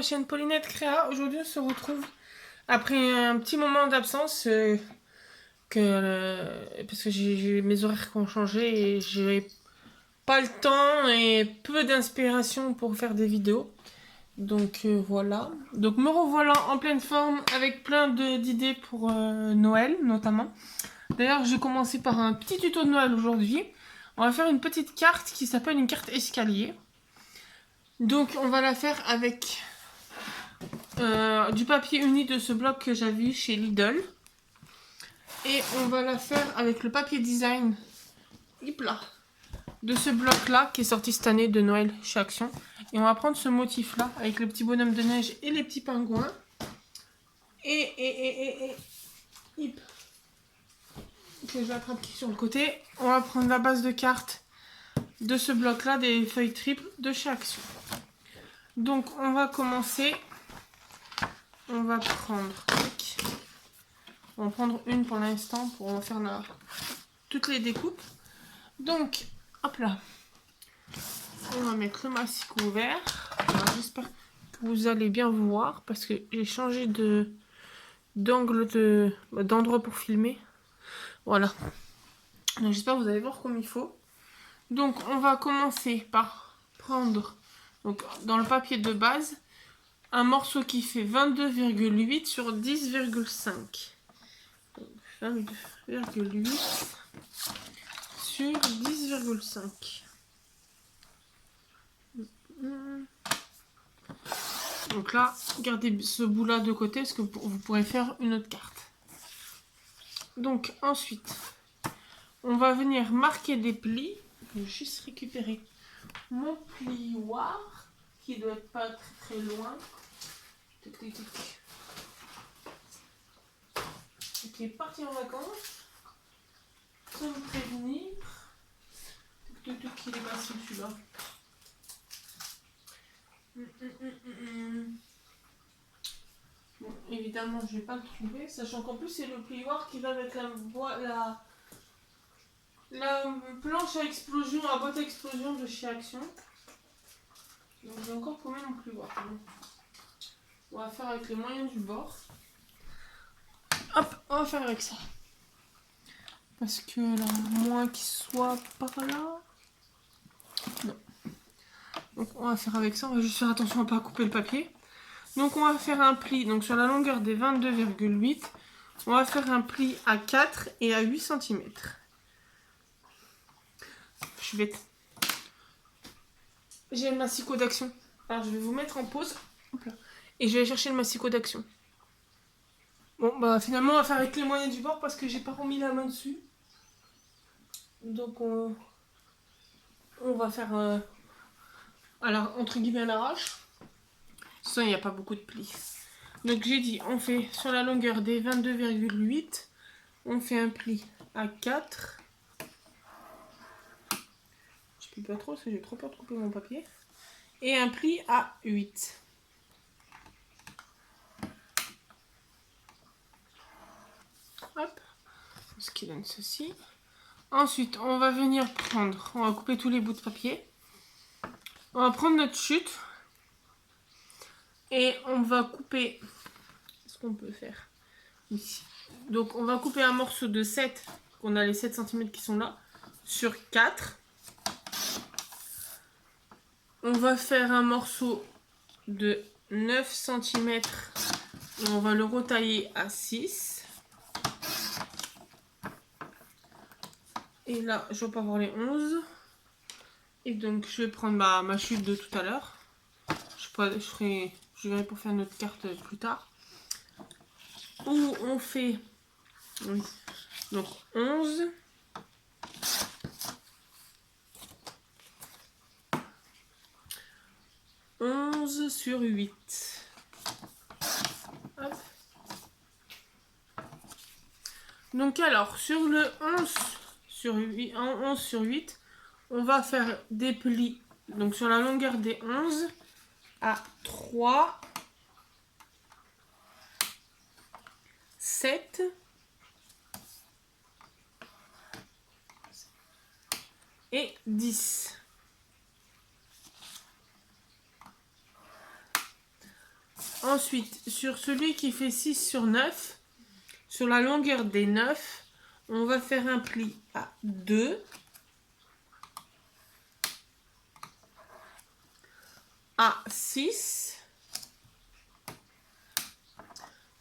la chaîne Paulinette Créa. Aujourd'hui, on se retrouve après un petit moment d'absence parce que j'ai mes horaires qui ont changé et j'ai pas le temps et peu d'inspiration pour faire des vidéos. Donc voilà. Donc me revoilà en pleine forme avec plein d'idées pour Noël notamment. D'ailleurs, je vais commencer par un petit tuto de Noël aujourd'hui. On va faire une petite carte qui s'appelle une carte escalier. Donc on va la faire avec du papier uni de ce bloc que j'avais eu chez Lidl. Et on va la faire avec le papier design de ce bloc là qui est sorti cette année de Noël chez Action. Et on va prendre ce motif là avec le petit bonhomme de neige et les petits pingouins. Hip. Que je l'attrape sur le côté. On va prendre la base de carte de ce bloc là, des feuilles triples de chez Action. Donc on va commencer. On va prendre une pour l'instant pour faire toutes les découpes. Donc, hop là. On va mettre le massicot vert. J'espère que vous allez bien voir parce que j'ai changé d'endroit pour filmer. Voilà. Donc j'espère que vous allez voir comme il faut. Donc on va commencer par prendre dans le papier de base un morceau qui fait 22,8 sur 10,5. 22,8 sur 10,5. Donc là, gardez ce bout là de côté parce que vous pourrez faire une autre carte. Donc ensuite, on va venir marquer des plis. Je vais juste récupérer mon plioir qui doit être pas très loin. Qui est parti en vacances. Sans vous prévenir. Qu'il est passé celui-là. Bon, évidemment, je vais pas le trouver, sachant qu'en plus c'est le plioir qui va avec la planche à explosion, à boîte à explosion de chez Action. Donc j'ai encore paumé mon plioir. On va faire avec les moyens du bord. Hop, on va faire avec ça. Parce que là, moins qu'il soit par là. Non. Donc on va faire avec ça, on va juste faire attention à ne pas couper le papier. Donc on va faire un pli, donc sur la longueur des 22,8, on va faire un pli à 4 et à 8 cm. Je suis bête. J'ai le massicot d'Action. Alors je vais vous mettre en pause. Hop là. Et je vais aller chercher le massicot d'Action. Bon bah finalement on va faire avec les moyens du bord parce que j'ai pas remis la main dessus. Donc on va faire alors entre guillemets à l'arrache. Ça il n'y a pas beaucoup de plis. Donc j'ai dit on fait sur la longueur des 22,8, on fait un pli à 4. Je plie pas trop parce que j'ai trop peur de couper mon papier. Et un pli à 8. Hop, ce qui donne ceci. Ensuite, on va venir on va couper tous les bouts de papier. On va prendre notre chute. Et on va couper, ce qu'on peut faire ici. Donc on va couper un morceau de 7, qu'on a les 7 cm qui sont là, sur 4. On va faire un morceau de 9 cm et on va le retailler à 6. Et là, je ne vais pas voir les 11. Et donc, je vais prendre ma chute de tout à l'heure. Je verrai pour faire notre carte plus tard. Où on fait donc 11. Sur 8. Hop. Donc alors, sur le 11 sur 8, en 11 sur 8, on va faire des plis. Donc sur la longueur des 11 à 3, 7 et 10. Ensuite, sur celui qui fait 6 sur 9, sur la longueur des 9, on va faire un pli à 2, à 6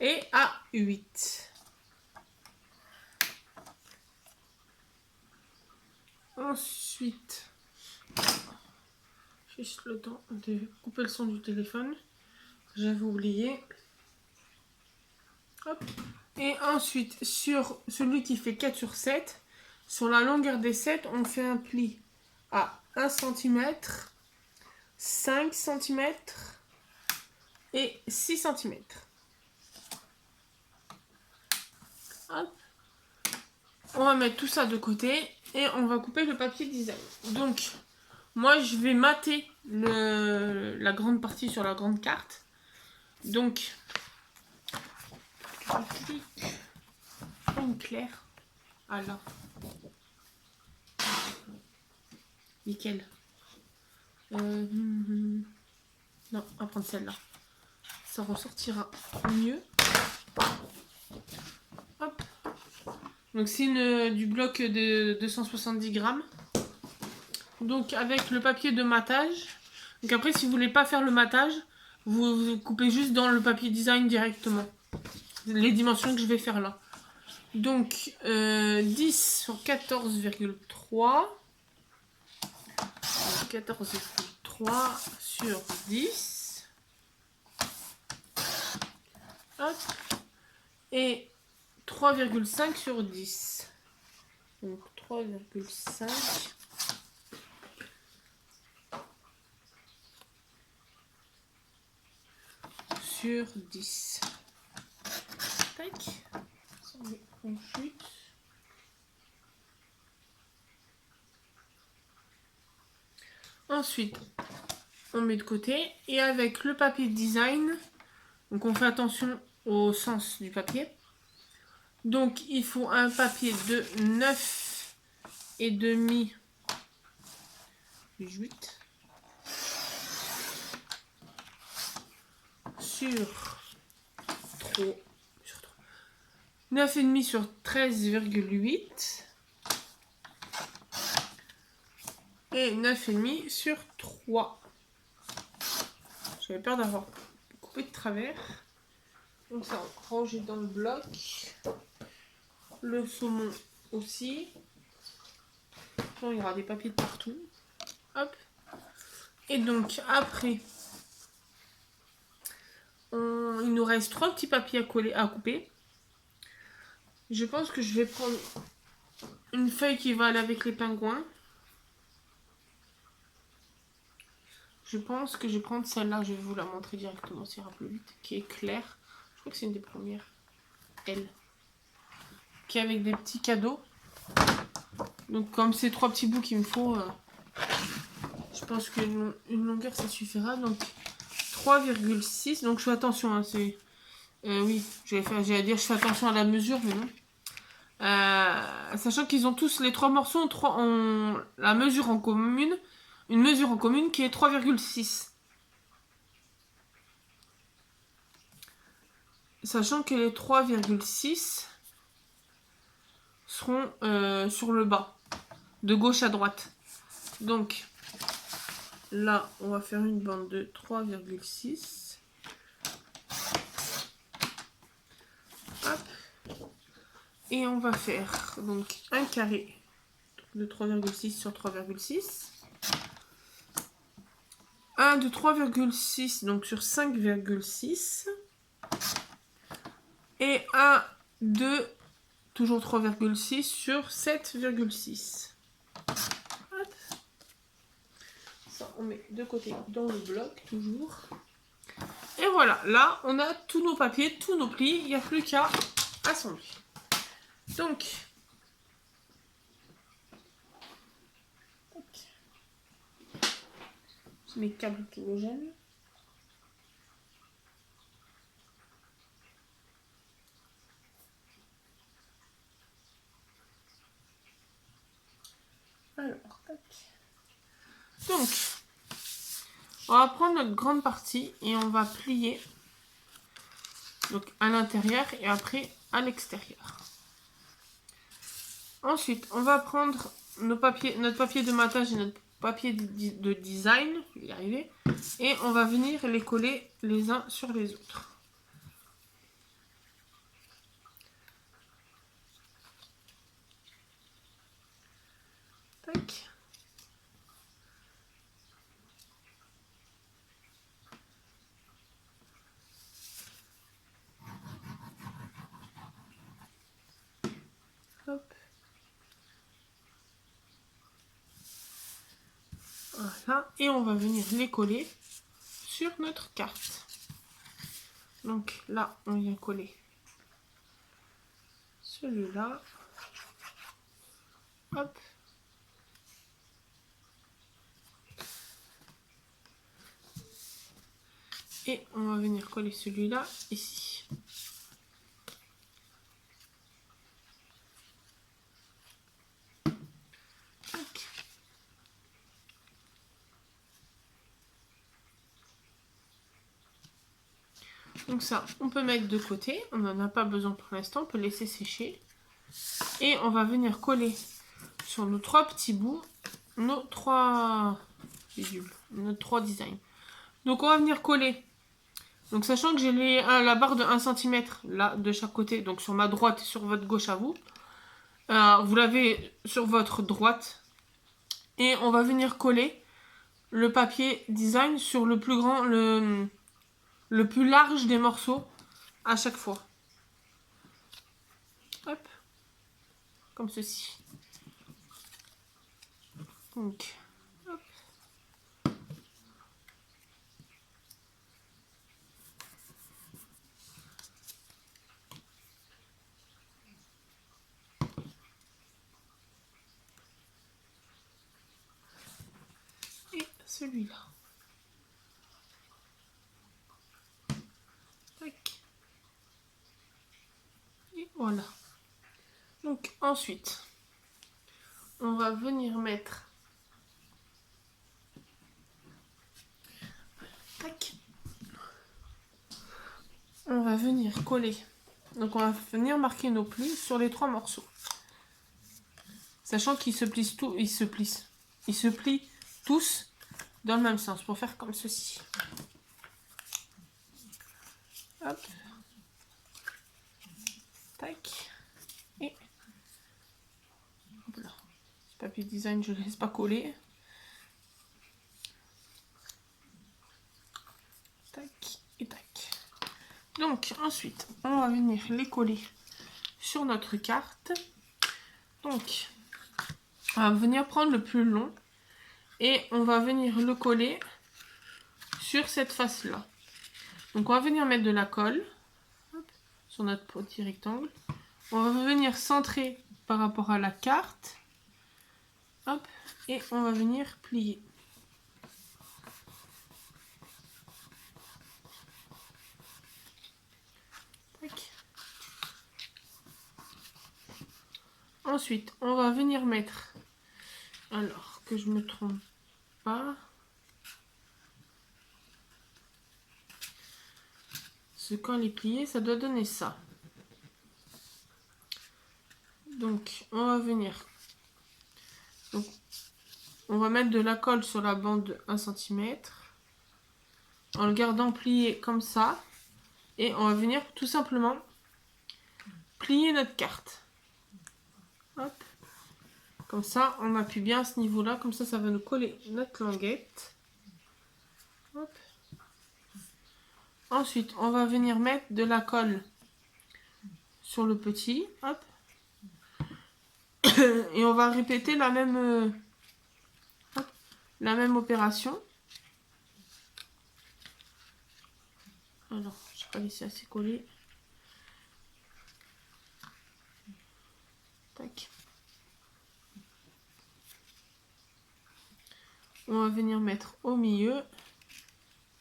et à 8. Ensuite, juste le temps de couper le son du téléphone. J'avais oublié. Hop. Et ensuite, sur celui qui fait 4 sur 7, sur la longueur des 7, on fait un pli à 1 cm, 5 cm et 6 cm. Hop. On va mettre tout ça de côté et on va couper le papier design. Donc, moi, je vais mater la grande partie sur la grande carte. Donc, une claire. Ah là. Nickel. Non, on va prendre celle-là. Ça ressortira mieux. Hop. Donc c'est du bloc de 270 grammes. Donc avec le papier de matage. Donc après, si vous voulez pas faire le matage, vous coupez juste dans le papier design directement. Les dimensions que je vais faire là. Donc 10 sur 14,3. 14,3 sur 10. Hop. Et 3,5 sur 10. Donc 3,5 sur 10. Tac. On chute. Ensuite, on met de côté. Et avec le papier design, donc on fait attention au sens du papier. Donc il faut un papier de 9,5 8 sur 9,5 sur 13,8 et 9,5 sur 3. J'avais peur d'avoir coupé de travers. Donc ça, on range dans le bloc. Le saumon aussi. Bon, il y aura des papiers de partout. Hop. Et donc après, il nous reste 3 petits papiers à coller, à couper. Je pense que je vais prendre une feuille qui va aller avec les pingouins. Je pense que je vais prendre celle-là. Je vais vous la montrer directement, ça ira plus vite. Qui est claire. Je crois que c'est une des premières. Elle. Qui est avec des petits cadeaux. Donc comme c'est 3 petits bouts qu'il me faut, je pense qu'une longueur ça suffira. Donc 3,6. Donc je fais attention. Hein, c'est oui, j'allais dire je fais attention à la mesure, mais non. Sachant qu'ils ont tous les 3 morceaux ont la mesure en commune. Une mesure en commune qui est 3,6. Sachant que les 3,6 seront sur le bas, de gauche à droite. Donc, là, on va faire une bande de 3,6. Hop. Et on va faire donc un carré de 3,6 sur 3,6. Un de 3,6 donc sur 5,6. Et un de toujours 3,6 sur 7,6. Ça, on met de côté dans le bloc, toujours. Et voilà, là, on a tous nos papiers, tous nos plis. Il n'y a plus qu'à assembler. Donc, mes câbles halogènes. Alors, tac. Donc, on va prendre notre grande partie et on va plier Donc à l'intérieur et après à l'extérieur. Ensuite, on va prendre notre papier de matage et notre papier de design, je vais y arriver, et on va venir les coller les uns sur les autres. Tac. Hop. Voilà, et on va venir les coller sur notre carte. Donc là, on vient coller celui-là. Hop. Et on va venir coller celui-là ici. Tac. Donc ça, on peut mettre de côté. On n'en a pas besoin pour l'instant. On peut laisser sécher. Et on va venir coller sur nos 3 petits bouts nos 3 bidules, nos 3 designs. Donc on va venir coller. Donc sachant que j'ai la barre de 1 cm là de chaque côté, donc sur ma droite et sur votre gauche à vous. Vous l'avez sur votre droite. Et on va venir coller le papier design sur le plus grand, le plus large des morceaux à chaque fois. Hop. Comme ceci. Donc, hop. Et celui-là. Tac. Et voilà. Donc ensuite, on va venir mettre... Tac. On va venir coller. Donc on va venir marquer nos plis sur les 3 morceaux. Sachant qu'ils se plient tous, ils se plient tous dans le même sens pour faire comme ceci. Hop. Tac. Et hop là. Ce papier design, je ne le laisse pas coller. Tac et tac. Donc ensuite, on va venir les coller sur notre carte. Donc, on va venir prendre le plus long et on va venir le coller sur cette face-là. Donc, on va venir mettre de la colle sur notre petit rectangle. On va venir centrer par rapport à la carte. Hop, et on va venir plier. Tac. Ensuite, on va venir mettre, alors que je me trompe pas, ce quand les plier, ça doit donner ça. Donc, on va venir, donc, on va mettre de la colle sur la bande de 1 cm, en le gardant plié comme ça, et on va venir tout simplement plier notre carte. Hop. Comme ça, on appuie bien à ce niveau-là. Comme ça, ça va nous coller notre languette. Hop. Ensuite, on va venir mettre de la colle sur le petit. Hop. Et on va répéter la même opération. Alors, je n'ai pas laissé assez coller. Tac. On va venir mettre au milieu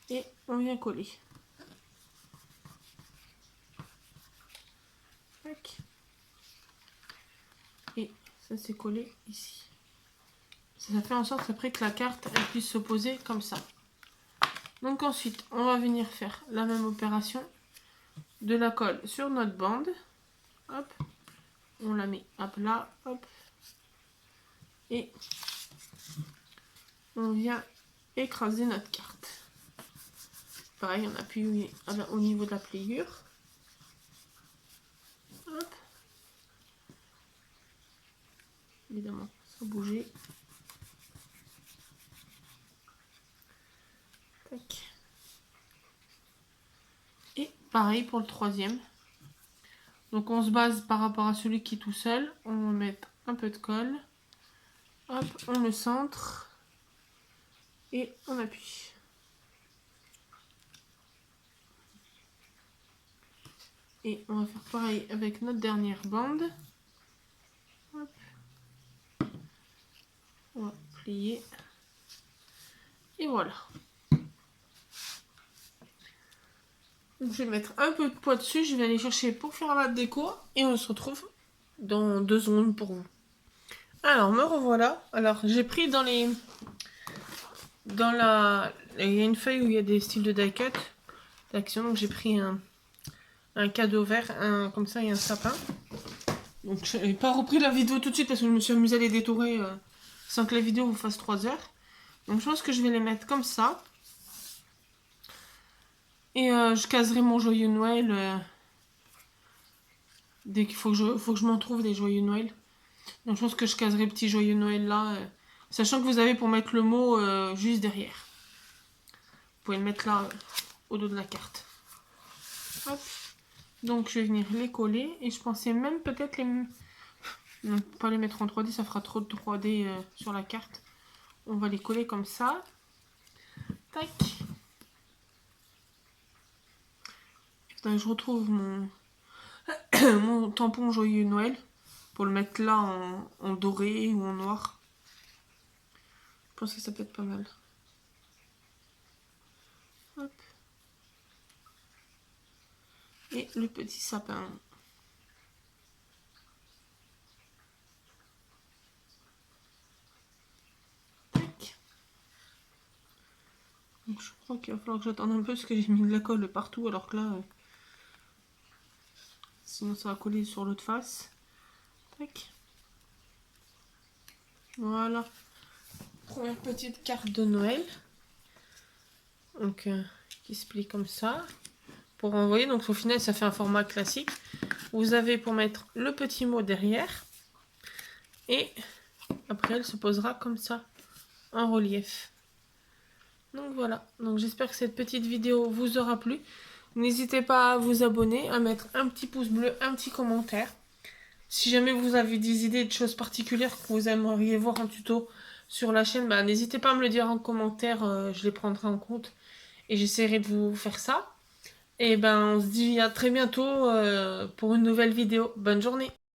et on vient coller. Tac. Et ça c'est collé ici. Ça fait en sorte après que la carte elle puisse se poser comme ça. Donc ensuite on va venir faire la même opération de la colle sur notre bande. Hop, on la met à plat, hop, et on vient écraser notre carte. Pareil, on appuie au niveau de la pliure. Hop. Évidemment, sans bouger. Tac. Et pareil pour le troisième. Donc on se base par rapport à celui qui est tout seul. On va mettre un peu de colle. Hop, on le centre. Et on appuie. Et on va faire pareil avec notre dernière bande. Hop. On va plier. Et voilà. Donc, je vais mettre un peu de poids dessus. Je vais aller chercher pour faire la déco. Et on se retrouve dans 2 secondes pour vous. Alors, me revoilà. Alors, j'ai pris dans les... Dans la... Il y a une feuille où il y a des styles de die cut d'action. Donc, j'ai pris un cadeau vert. Comme ça, il y a un sapin. Donc, je n'ai pas repris la vidéo tout de suite parce que je me suis amusée à les détourer sans que la vidéo vous fasse 3 heures. Donc, je pense que je vais les mettre comme ça. Et je caserai mon joyeux Noël dès qu'il faut que je m'en trouve des joyeux Noël. Donc je pense que je caserai le petit joyeux Noël là. Sachant que vous avez pour mettre le mot juste derrière. Vous pouvez le mettre là au dos de la carte. Hop. Donc je vais venir les coller. Et je pensais même peut-être les... Non, pas les mettre en 3D, ça fera trop de 3D sur la carte. On va les coller comme ça. Tac. Putain, je retrouve mon... mon tampon joyeux Noël. Pour le mettre là en doré ou en noir. Je pense que ça peut être pas mal. Hop. Et le petit sapin. Tac. Donc je crois qu'il va falloir que j'attende un peu parce que j'ai mis de la colle partout alors que là... sinon ça va coller sur l'autre face. Tac. Voilà. Première petite carte de Noël. Donc qui se plie comme ça. Pour envoyer, donc au final ça fait un format classique. Vous avez pour mettre le petit mot derrière. Et après elle se posera comme ça en relief. Donc voilà, donc j'espère que cette petite vidéo vous aura plu. N'hésitez pas à vous abonner, à mettre un petit pouce bleu, un petit commentaire. Si jamais vous avez des idées de choses particulières que vous aimeriez voir en tuto sur la chaîne, bah, n'hésitez pas à me le dire en commentaire, je les prendrai en compte et j'essaierai de vous faire ça. Et ben on se dit à très bientôt pour une nouvelle vidéo. Bonne journée!